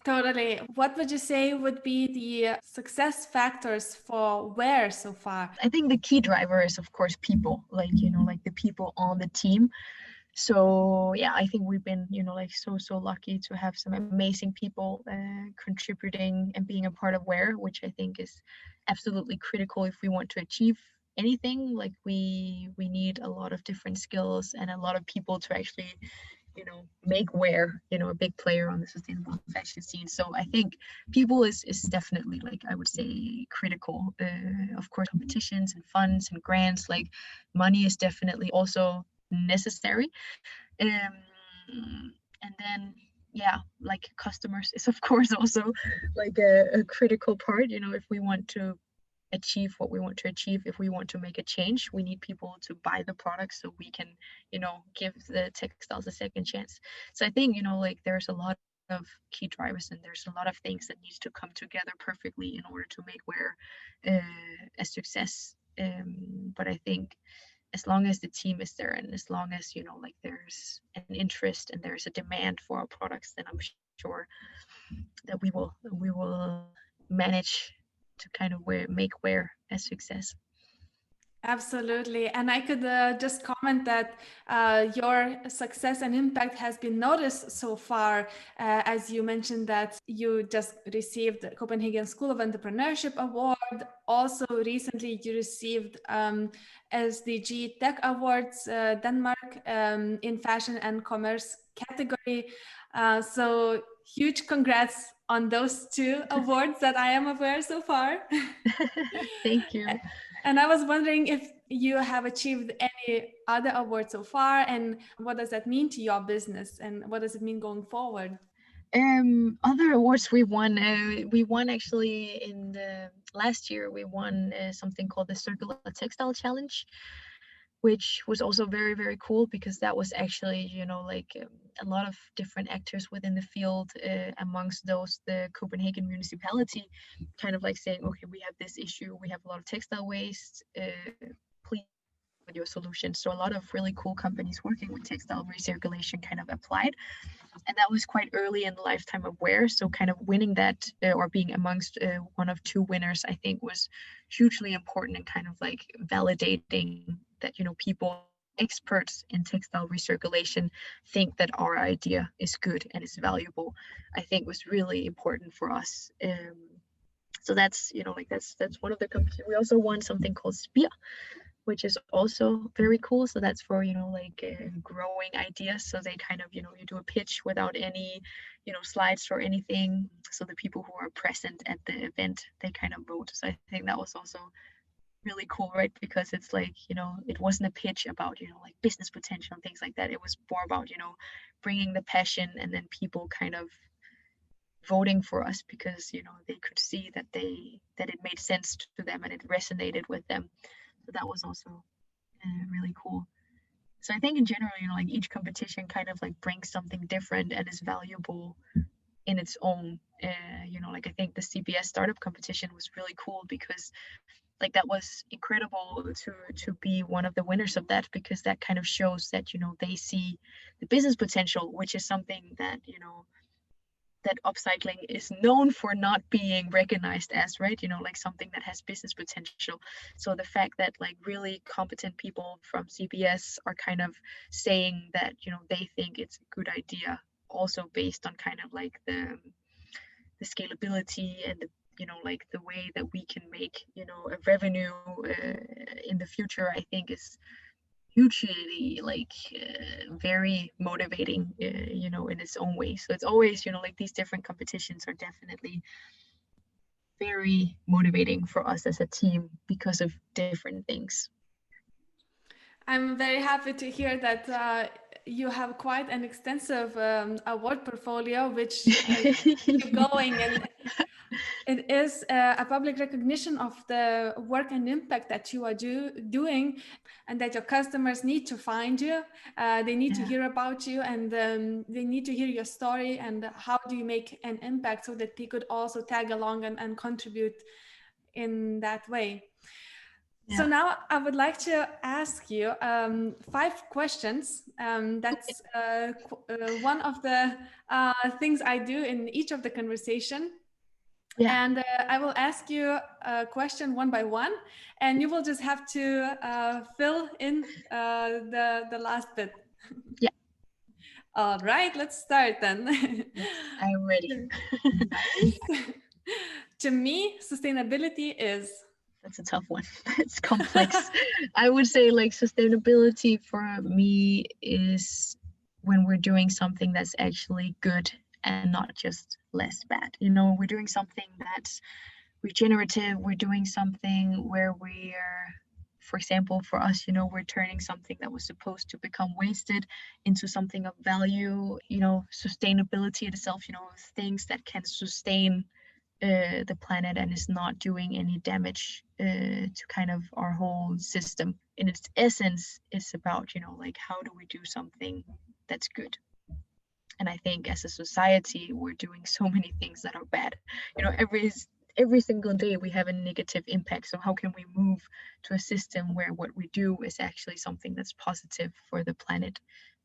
A: Totally. What would you say would be the success factors for Wair so far?
B: I think the key driver is of course people, like like the people on the team. So yeah, I think we've been like so lucky to have some amazing people contributing and being a part of Wair, which I think is absolutely critical if we want to achieve anything. Like we need a lot of different skills and a lot of people to actually make Wair, a big player on the sustainable fashion scene. So I think people is definitely, like, I would say, critical. Of course, competitions and funds and grants, like money is definitely also necessary. And then, yeah, like customers is of course also like a critical part. If we want to achieve what we want to achieve, if we want to make a change, we need people to buy the products so we can give the textiles a second chance. So I think like there's a lot of key drivers, and there's a lot of things that needs to come together perfectly in order to make Wair a success. But I think as long as the team is there, and as long as like there's an interest and there's a demand for our products, then I'm sure that we will manage to kind of make Wair a success.
A: Absolutely. And I could just comment that your success and impact has been noticed so far. As you mentioned that you just received the Copenhagen School of Entrepreneurship Award. Also, recently you received SDG Tech Awards Denmark in Fashion and Commerce category. So huge congrats on those two awards that I am aware so far.
B: Thank you.
A: And I was wondering if you have achieved any other awards so far, and what does that mean to your business, and what does it mean going forward?
B: Other awards we won actually in the last year. We won something called the Circular Textile Challenge, which was also very, very cool, because that was actually like a lot of different actors within the field, amongst those the Copenhagen municipality, kind of like saying, okay, we have this issue, we have a lot of textile waste, please with your solution. So a lot of really cool companies working with textile recirculation kind of applied, and that was quite early in the lifetime of Wair. So kind of winning that, or being amongst one of two winners, I think was hugely important, and kind of like validating that people, experts in textile recirculation, think that our idea is good and is valuable. I think was really important for us. So that's like that's one of the companies. We also won something called Spear, which is also very cool. So that's for like growing ideas. So they kind of you do a pitch without any slides or anything, so the people who are present at the event, they kind of vote. So I think that was also really cool, right? Because it's like it wasn't a pitch about like business potential and things like that. It was more about bringing the passion, and then people kind of voting for us because they could see that it made sense to them and it resonated with them. So that was also really cool. So I think in general, like each competition kind of like brings something different and is valuable in its own. Like I think the CBS startup competition was really cool, because like that was incredible to be one of the winners of that, because that kind of shows that they see the business potential, which is something that that upcycling is known for not being recognized as, right? Like something that has business potential. So the fact that like really competent people from CBS are kind of saying that they think it's a good idea, also based on kind of like the scalability and the like the way that we can make a revenue in the future, I think is hugely like very motivating in its own way. So it's always like these different competitions are definitely very motivating for us as a team because of different things.
A: I'm very happy to hear that you have quite an extensive award portfolio, which keep going, and it is a public recognition of the work and impact that you are doing, and that your customers need to find you. They need to hear about you, and they need to hear your story and how do you make an impact, so that they could also tag along and contribute in that way. So now I would like to ask you 5 questions. That's one of the things I do in each of the conversation. And I will ask you a question one by one, and you will just have to fill in the last bit.
B: Yeah.
A: All right, let's start then.
B: Yes, I'm ready.
A: Nice. To me, sustainability is...
B: That's a tough one. It's complex. I would say like sustainability for me is when we're doing something that's actually good and not just less bad. You know, we're doing something that's regenerative, we're doing something where we're, for example, for us, you know, we're turning something that was supposed to become wasted into something of value, you know, sustainability itself, you know, things that can sustain the planet and is not doing any damage to kind of our whole system. In its essence, it's about, you know, like how do we do something that's good. And I think as a society, we're doing so many things that are bad. You know, every single day we have a negative impact. So how can we move to a system where what we do is actually something that's positive for the planet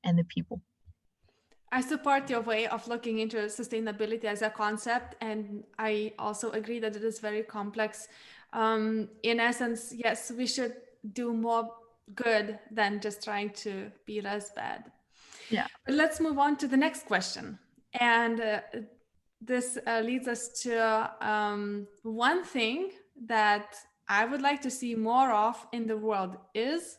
B: and the people?
A: I support your way of looking into sustainability as a concept, and I also agree that it is very complex. In essence, yes, we should do more good than just trying to be less bad.
B: Yeah.
A: But let's move on to the next question. And this leads us to one thing that I would like to see more of in the world is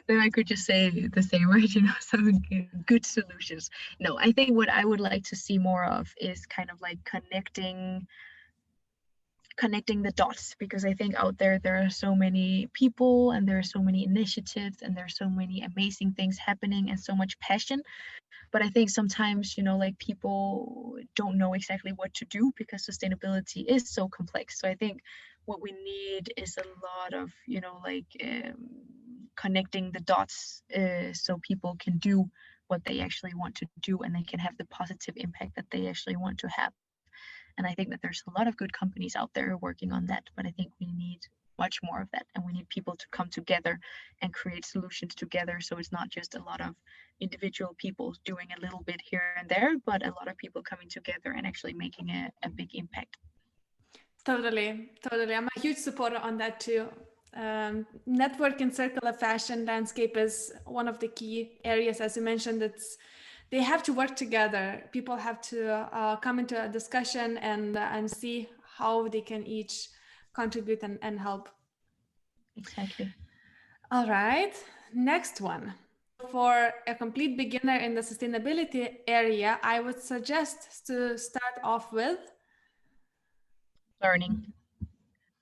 B: Then I could just say the same, right? You know, some good solutions. No, I think what I would like to see more of is kind of like connecting the dots, because I think out there are so many people and there are so many initiatives and there are so many amazing things happening and so much passion. But I think sometimes, you know, like people don't know exactly what to do because sustainability is so complex. So I think what we need is a lot of, you know, like connecting the dots so people can do what they actually want to do and they can have the positive impact that they actually want to have. And I think that there's a lot of good companies out there working on that, but I think we need much more of that. And we need people to come together and create solutions together. So it's not just a lot of individual people doing a little bit here and there, but a lot of people coming together and actually making a big impact.
A: totally, totally. I'm a huge supporter on that too. Network and circular fashion landscape is one of the key areas, as you mentioned. They have to work together. People have to come into a discussion and see how they can each contribute and help.
B: Exactly.
A: All right, next one. For a complete beginner in the sustainability area, I would suggest to start off with
B: Learning.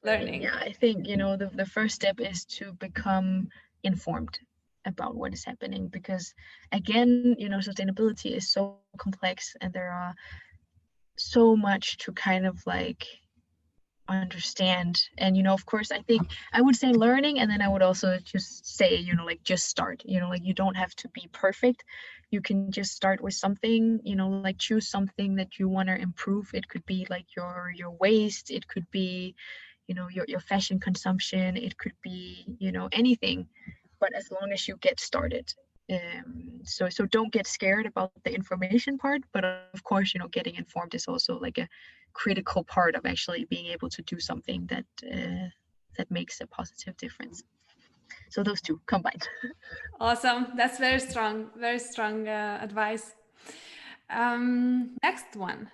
A: learning.
B: Yeah, I think, you know, the first step is to become informed about what is happening, because again, you know, sustainability is so complex and there are so much to kind of like understand. And you know, of course, I think I would say learning, and then I would also just say, you know, like just start. You know, like you don't have to be perfect. You can just start with something, you know, like choose something that you want to improve. It could be like your waste, it could be, you know, your fashion consumption, it could be, you know, anything, but as long as you get started. So don't get scared about the information part, but of course, you know, getting informed is also like a critical part of actually being able to do something that makes a positive difference. So those two combined.
A: Awesome. That's very strong advice. Next one.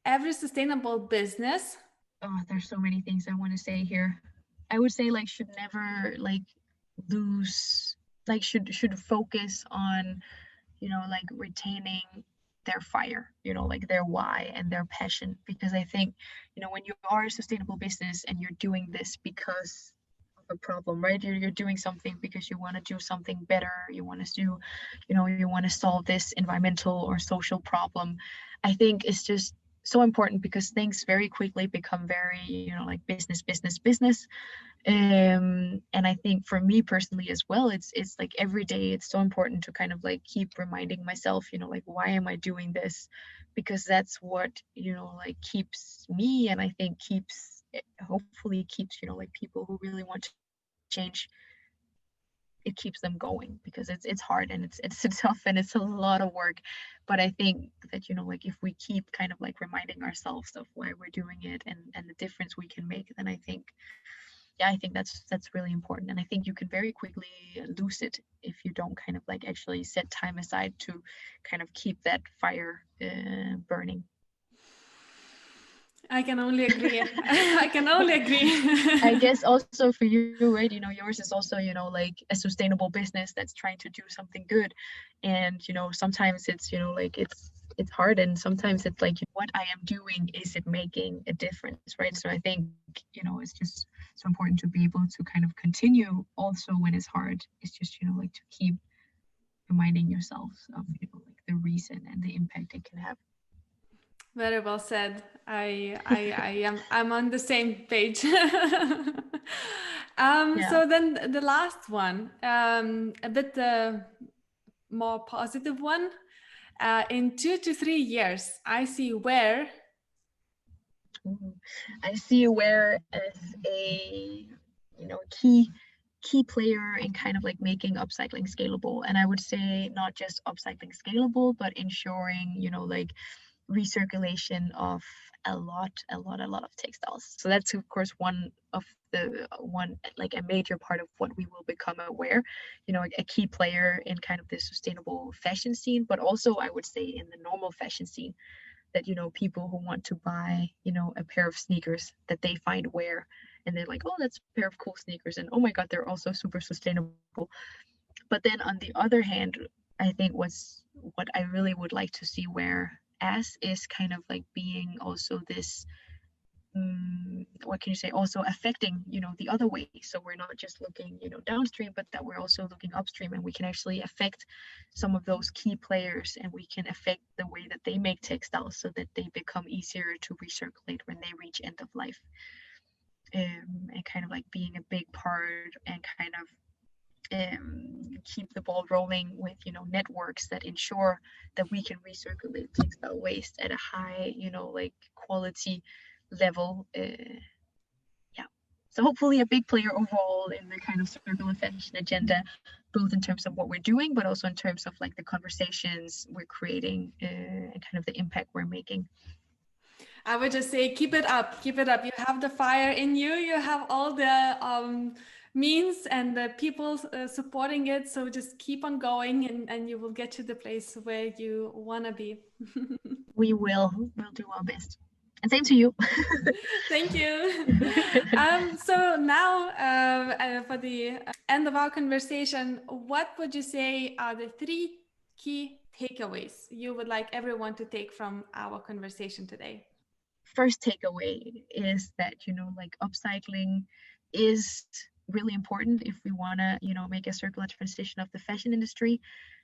A: Every sustainable business.
B: Oh, there's so many things I want to say here. I would say like should never like lose, like should focus on, you know, like retaining their fire, you know, like their why and their passion. Because I think, you know, when you are a sustainable business and you're doing this because of a problem, right? You're doing something because you want to do something better, you want to do, you know, you want to solve this environmental or social problem. I think it's just so important because things very quickly become very, you know, like business. And I think for me personally as well, it's like every day it's so important to kind of like keep reminding myself, you know, like why am I doing this? Because that's what, you know, like keeps me, and I think keeps, hopefully keeps, you know, like people who really want to change, it keeps them going, because it's hard and it's tough and it's a lot of work. But I think that, you know, like if we keep kind of like reminding ourselves of why we're doing it and the difference we can make, then I think, yeah, I think that's really important. And I think you can very quickly lose it if you don't kind of like actually set time aside to kind of keep that fire burning.
A: I can only agree. I can only agree.
B: I guess also for you, right? Yours is also, like a sustainable business that's trying to do something good. And, sometimes it's, like it's hard, and sometimes it's like, what I am doing, is it making a difference, right? So I think, it's just so important to be able to kind of continue also when it's hard. It's just, like to keep reminding yourself of, like the reason and the impact it can have.
A: Very well said. I'm on the same page.
B: Yeah.
A: So then the last one, a bit more positive one. In 2 to 3 years, I see Wair.
B: I see Wair as a, key player in kind of like making upcycling scalable. And I would say not just upcycling scalable, but ensuring, like recirculation of a lot of textiles. So that's of course one like a major part of what we will become aware, a key player in kind of the sustainable fashion scene, but also I would say in the normal fashion scene, that people who want to buy a pair of sneakers that they find Wair, and they're like, oh, that's a pair of cool sneakers, and oh my god, they're also super sustainable. But then on the other hand, I think what I really would like to see Wair as is kind of like being also this, what can you say, also affecting the other way. So we're not just looking downstream, but that we're also looking upstream, and we can actually affect some of those key players, and we can affect the way that they make textiles so that they become easier to recirculate when they reach end of life. And kind of like being a big part, and kind of keep the ball rolling with networks that ensure that we can recirculate textile waste at a high like quality level. Yeah, so hopefully a big player overall in the kind of circular fashion agenda, both in terms of what we're doing, but also in terms of like the conversations we're creating, and kind of the impact we're making.
A: I would just say, keep it up, keep it up. You have the fire in you. You have all the means and the people supporting it. So just keep on going, and you will get to the place where you want to be.
B: We'll do our best. And same to you.
A: Thank you. So now, for the end of our conversation, what would you say are the 3 key takeaways you would like everyone to take from our conversation today?
B: First takeaway is that like upcycling is really important if we want to make a circular transition of the fashion industry,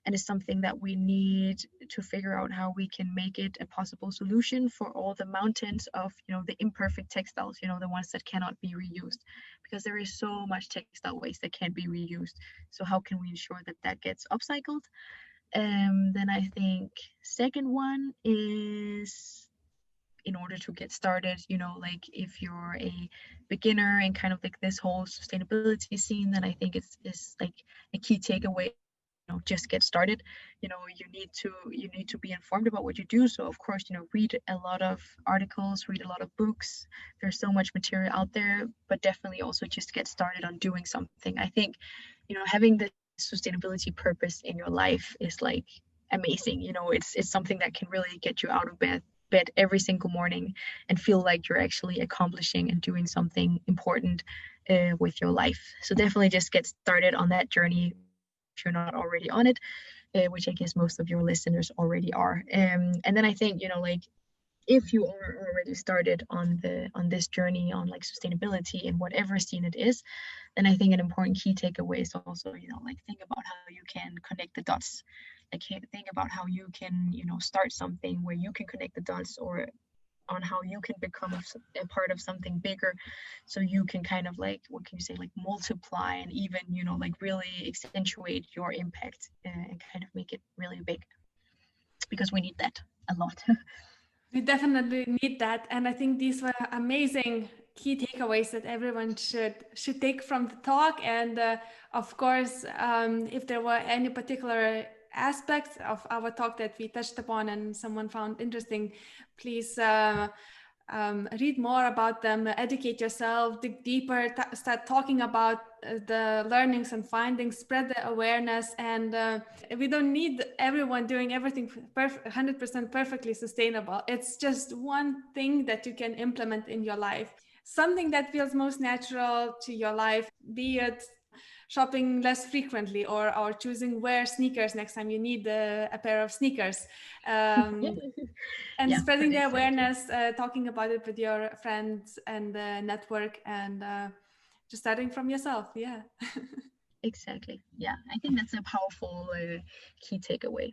B: and it's something that we need to figure out how we can make it a possible solution for all the mountains of the imperfect textiles, the ones that cannot be reused, because there is so much textile waste that can't be reused. So how can we ensure that that gets upcycled? Then I think second one is, in order to get started, like if you're a beginner in kind of like this whole sustainability scene, then I think it's like a key takeaway, just get started. You need to be informed about what you do. So of course, read a lot of articles, read a lot of books. There's so much material out there, but definitely also just get started on doing something. I think having the sustainability purpose in your life is like amazing. It's something that can really get you out of bed every single morning and feel like you're actually accomplishing and doing something important with your life. So definitely just get started on that journey if you're not already on it, which I guess most of your listeners already are. And then I think like if you are already started on this journey on like sustainability in whatever scene it is, then I think an important key takeaway is also like think about how you can connect the dots. Like think about how you can start something where you can connect the dots, or on how you can become a part of something bigger, so you can kind of like, what can you say, like multiply and even like really accentuate your impact, and kind of make it really big, because we need that a lot.
A: We definitely need that, and I think these were amazing key takeaways that everyone should take from the talk. And of course, if there were any particular aspects of our talk that we touched upon and someone found interesting, please read more about them, educate yourself, dig deeper, start talking about the learnings and findings, spread the awareness, and we don't need everyone doing everything 100% perfectly sustainable. It's just one thing that you can implement in your life, something that feels most natural to your life, be it shopping less frequently, or choosing Wair sneakers next time you need a pair of sneakers, and
B: Yeah,
A: spreading the
B: exactly.
A: awareness, talking about it with your friends and network, and just starting from yourself. Yeah.
B: Exactly. Yeah, I think that's a powerful key takeaway.